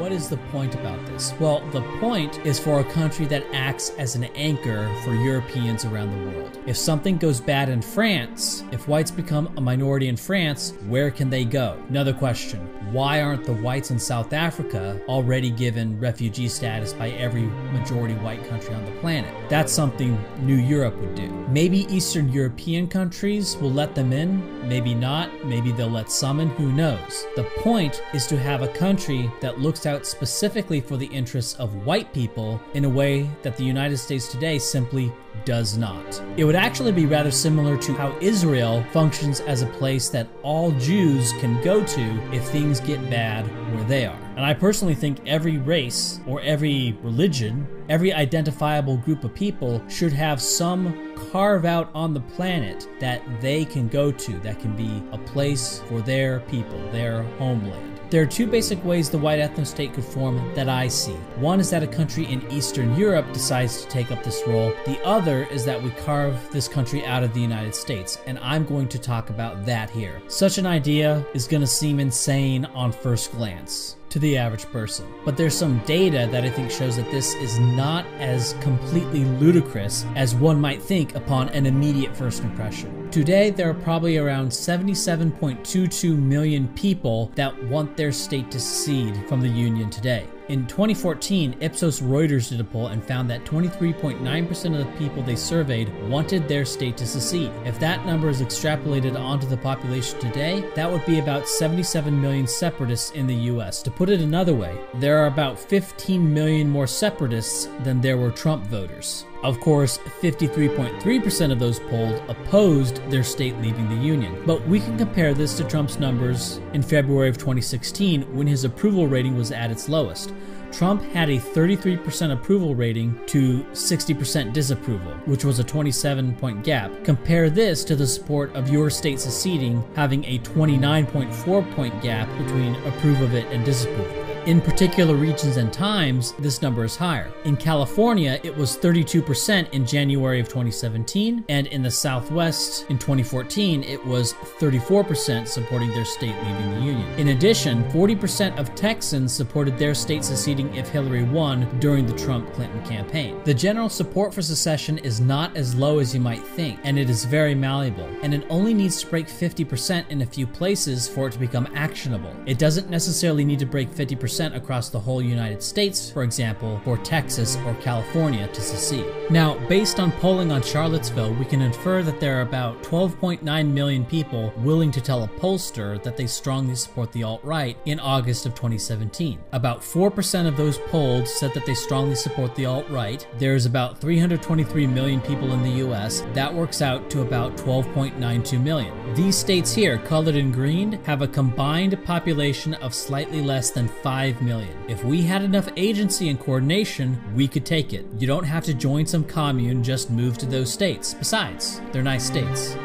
what is the point about this? Well, the point is for a country that acts as an anchor for Europeans around the world. If something goes bad in France, if whites become a minority in France, where can they go? Another question, why aren't the whites in South Africa already given refugee status by every majority white country on the planet? That's something New Europe would do. Maybe Eastern European countries will let them in, maybe not, maybe they'll let some in, who knows? The point is to have a country that looks out specifically for the interests of white people in a way that the United States today simply does not. It would actually be rather similar to how Israel functions as a place that all Jews can go to if things get bad where they are. And I personally think every race or every religion, every identifiable group of people should have some carve out on the planet that they can go to, that can be a place for their people, their homeland. There are two basic ways the white ethno-state could form that I see. One is that a country in Eastern Europe decides to take up this role. The other is that we carve this country out of the United States, and I'm going to talk about that here. Such an idea is going to seem insane on first glance to the average person. But there's some data that I think shows that this is not as completely ludicrous as one might think upon an immediate first impression. Today, there are probably around 77.22 million people that want their state to secede from the Union today. In 2014, Ipsos Reuters did a poll and found that 23.9% of the people they surveyed wanted their state to secede. If that number is extrapolated onto the population today, that would be about 77 million separatists in the US. To put it another way, there are about 15 million more separatists than there were Trump voters. Of course, 53.3% of those polled opposed their state leaving the Union. But we can compare this to Trump's numbers in February of 2016 when his approval rating was at its lowest. Trump had a 33% approval rating to 60% disapproval, which was a 27-point gap. Compare this to the support of your state seceding having a 29.4-point gap between approve of it and disapprove of it. In particular regions and times, this number is higher. In California, it was 32% in January of 2017, and in the Southwest in 2014, it was 34% supporting their state leaving the Union. In addition, 40% of Texans supported their state seceding if Hillary won during the Trump-Clinton campaign. The general support for secession is not as low as you might think, and it is very malleable, and it only needs to break 50% in a few places for it to become actionable. It doesn't necessarily need to break 50% across the whole United States, for example, for Texas or California to secede. Now, based on polling on Charlottesville, we can infer that there are about 12.9 million people willing to tell a pollster that they strongly support the alt-right in August of 2017. About 4% of those polled said that they strongly support the alt-right. There's about 323 million people in the US. That works out to about 12.92 million. These states here, colored in green, have a combined population of slightly less than 5 million. If we had enough agency and coordination, we could take it. You don't have to join some commune, just move to those states. Besides, they're nice states.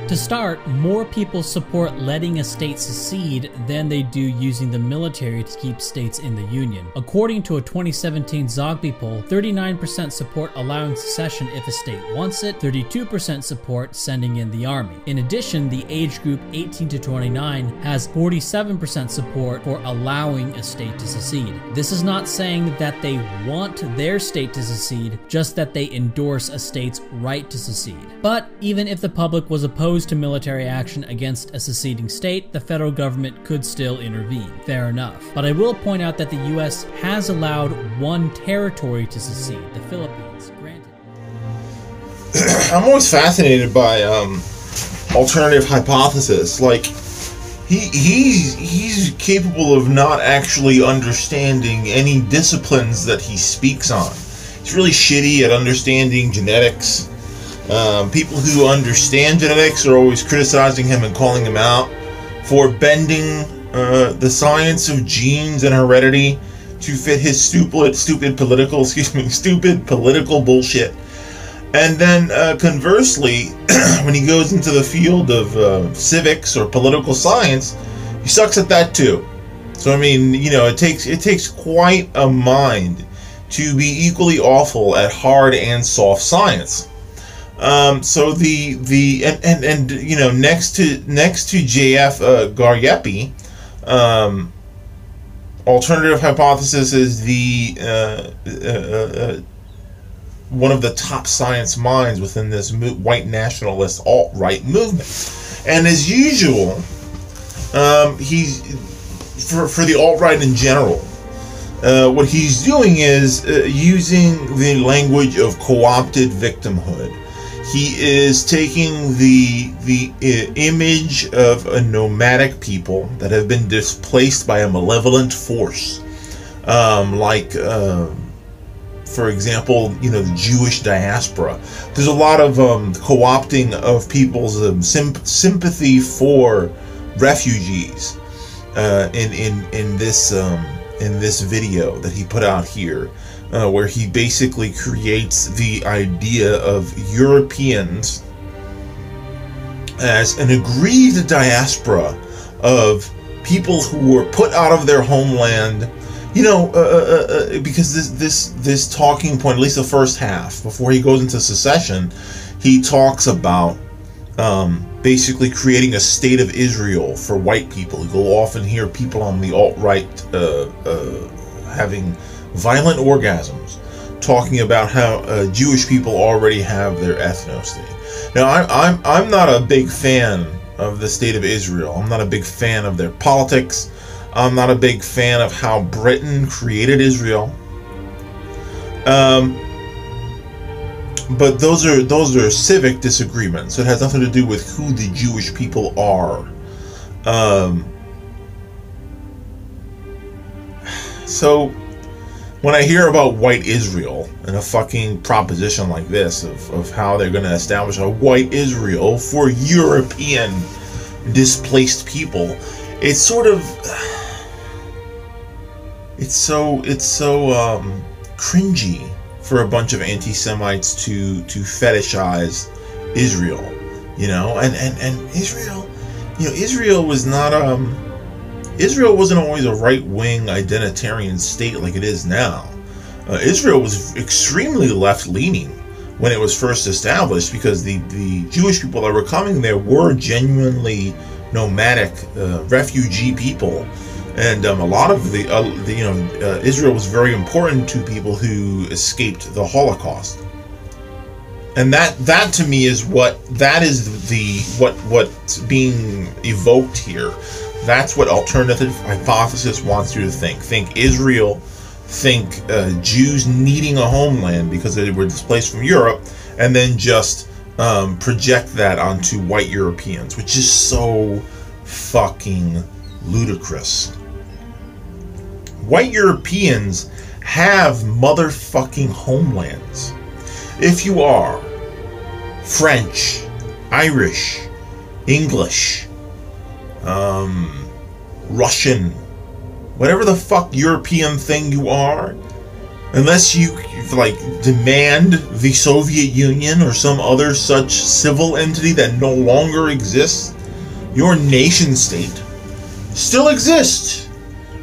To start, more people support letting a state secede than they do using the military to keep states in the Union. According to a 2017 Zogby poll, 39% support allowing secession if a state wants it, 32% support sending in the army. In addition, the age group 18 to 29 has 47% support for allowing a state to secede. This is not saying that they want their state to secede, just that they endorse a state's right to secede. But even if the public was opposed to military action against a seceding state, the federal government could still intervene. Fair enough. But I will point out that the US has allowed one territory to secede, the Philippines. Granted. I'm always fascinated by alternative hypothesis. Like, he's capable of not actually understanding any disciplines that he speaks on. He's really shitty at understanding genetics. People who understand genetics are always criticizing him and calling him out for bending the science of genes and heredity to fit his stupid political bullshit. And then conversely, when he goes into the field of civics or political science, he sucks at that too. So I mean, you know, it takes quite a mind to be equally awful at hard and soft science. So you know, next to JF Garyepi, Alternative hypothesis is one of the top science minds within this white nationalist alt-right movement. And as usual, he's for the alt-right in general, what he's doing is using the language of co-opted victimhood. He is taking the image of a nomadic people that have been displaced by a malevolent force, for example, the Jewish diaspora. There's a lot of co-opting of people's sympathy for refugees in this video that he put out here, where he basically creates the idea of Europeans as an aggrieved diaspora of people who were put out of their homeland. Because this talking point, at least the first half, before he goes into secession, he talks about basically creating a state of Israel for white people. You'll often hear people on the alt-right having violent orgasms, talking about how Jewish people already have their ethno-state. Now, I'm not a big fan of the state of Israel. I'm not a big fan of their politics. I'm not a big fan of how Britain created Israel. But those are civic disagreements. It has nothing to do with who the Jewish people are. So when I hear about white Israel and a fucking proposition like this of how they're going to establish a white Israel for European displaced people, it's sort of it's so cringy for a bunch of anti-Semites to fetishize Israel, and Israel, Israel was not Israel wasn't always a right-wing identitarian state like it is now. Israel was extremely left-leaning when it was first established, because the Jewish people that were coming there were genuinely nomadic refugee people. And a lot of Israel was very important to people who escaped the Holocaust, and that to me is what's being evoked here. That's what alternative hypothesis wants you to think. Think Israel, think Jews needing a homeland because they were displaced from Europe, and then just project that onto white Europeans, which is so fucking ludicrous. White Europeans have motherfucking homelands. If you are French, Irish, English, Russian, whatever the fuck European thing you are, unless you demand the Soviet Union or some other such civil entity that no longer exists, your nation state still exists.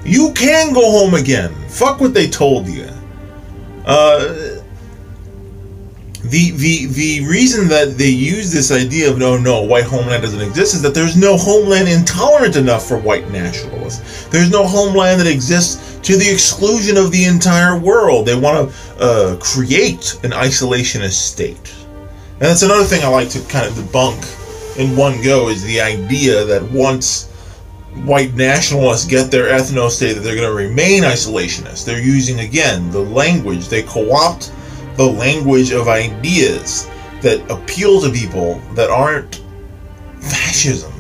You can go home again. Fuck what they told you. The reason that they use this idea of no, white homeland doesn't exist is that there's no homeland intolerant enough for white nationalists. There's no homeland that exists to the exclusion of the entire world. They want to create an isolationist state. And that's another thing I like to kind of debunk in one go, is the idea that once white nationalists get their ethno-state, that they're going to remain isolationist. They're using, again, the language. They co-opt the language of ideas that appeal to people that aren't fascism.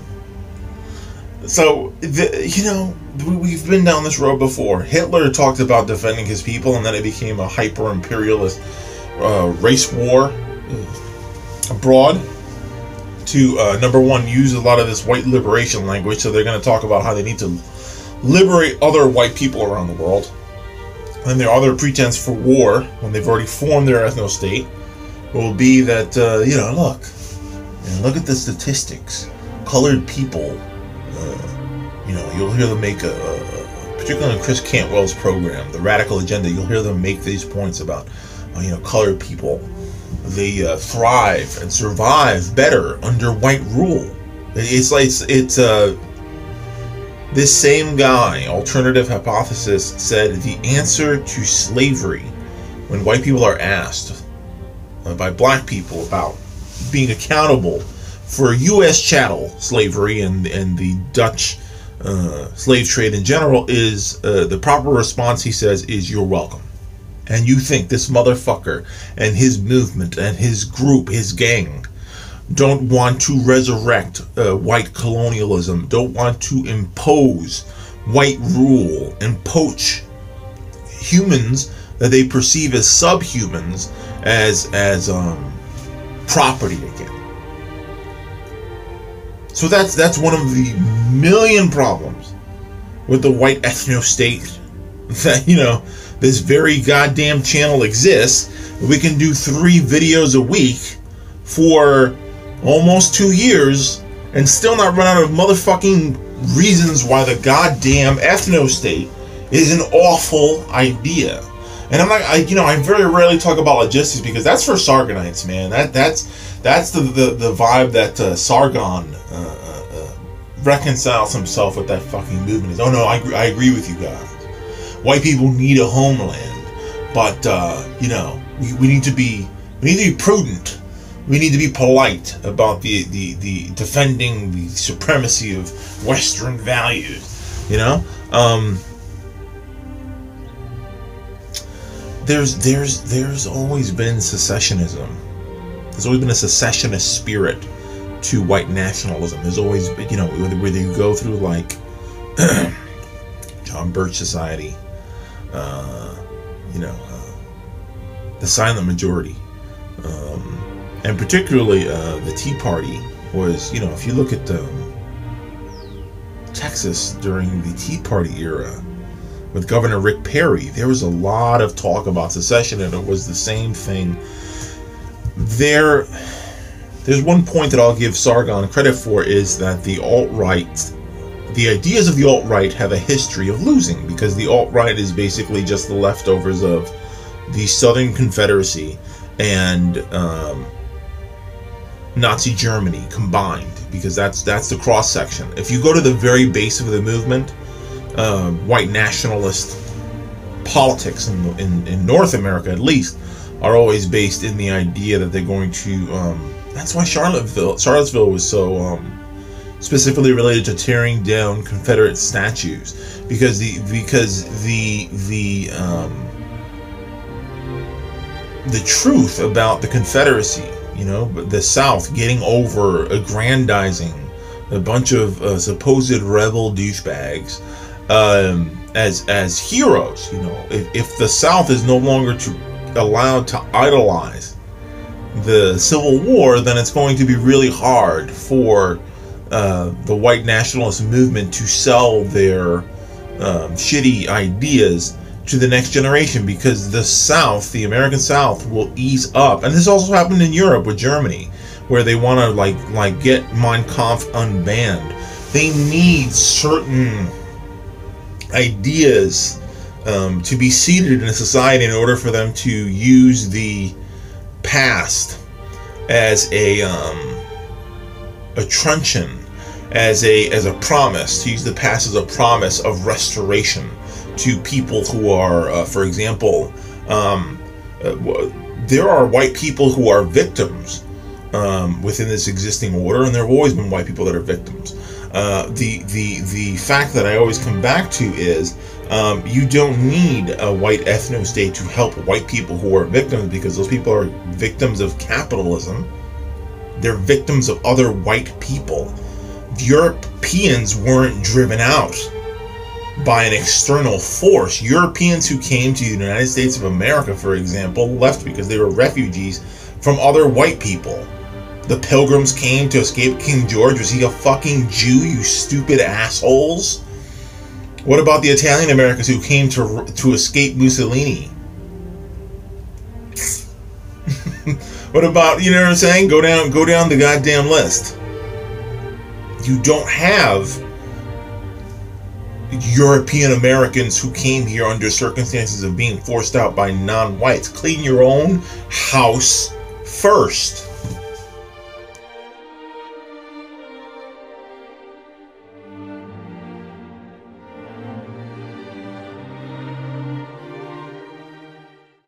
So, we've been down this road before. Hitler talked about defending his people, and then it became a hyper-imperialist race war abroad to, number one, use a lot of this white liberation language. So they're going to talk about how they need to liberate other white people around the world. And their other pretense for war, when they've already formed their ethno-state, will be that, look at the statistics. Colored people, you'll hear them make particularly in Chris Cantwell's program, The Radical Agenda, you'll hear them make these points about, colored people. They thrive and survive better under white rule. This same guy, Alternative Hypothesis, said the answer to slavery, when white people are asked by black people about being accountable for U.S. chattel slavery and the Dutch slave trade in general, is the proper response, he says, is "you're welcome." And you think this motherfucker and his movement and his group, his gang, don't want to resurrect white colonialism, don't want to impose white rule and poach humans that they perceive as subhumans as property again. So that's one of the million problems with the white ethno-state, that, you know, this very goddamn channel exists. We can do 3 videos a week for almost 2 years and still not run out of motherfucking reasons why the goddamn ethno-state is an awful idea. And I very rarely talk about logistics because that's for Sargonites, man. That's the vibe that Sargon reconciles himself with that fucking movement. Is, oh no, I agree with you guys. White people need a homeland, but you know, we need to be prudent. We need to be polite about the defending the supremacy of Western values. You know, there's always been secessionism. There's always been a secessionist spirit to white nationalism. There's always been, you know, whether you go through like John Birch Society, the silent majority, and particularly the Tea Party was, you know, if you look at Texas during the Tea Party era with Governor Rick Perry, there was a lot of talk about secession, and it was the same thing. There's one point that I'll give Sargon credit for, is that the alt-right, the ideas of the alt-right have a history of losing, because the alt-right is basically just the leftovers of the Southern Confederacy and Nazi Germany combined, because that's the cross-section. If you go to the very base of the movement, white nationalist politics in North America, at least, are always based in the idea that they're going to that's why Charlottesville was so specifically related to tearing down Confederate statues, because the truth about the Confederacy, you know, the South getting over aggrandizing a bunch of supposed rebel douchebags as heroes. You know, if the South is no longer allowed to idolize the Civil War, then it's going to be really hard for the white nationalist movement to sell their shitty ideas to the next generation, because the South, the American South, will ease up. And this also happened in Europe with Germany, where they want to like get Mein Kampf unbanned. They need certain ideas to be seated in a society in order for them to use the past as a truncheon, as a promise, to use the past as a promise of restoration to people who are, for example, there are white people who are victims within this existing order, and there have always been white people that are victims. The fact that I always come back to is you don't need a white ethno-state to help white people who are victims, because those people are victims of capitalism. They're victims of other white people. Europeans weren't driven out by an external force. Europeans who came to the United States of America, for example, left because they were refugees from other white people. The Pilgrims came to escape King George. Was he a fucking Jew, you stupid assholes? What about the Italian Americans who came to escape Mussolini? What about, you know what I'm saying? Go down the goddamn list. You don't have European Americans who came here under circumstances of being forced out by non-whites. Clean your own house first.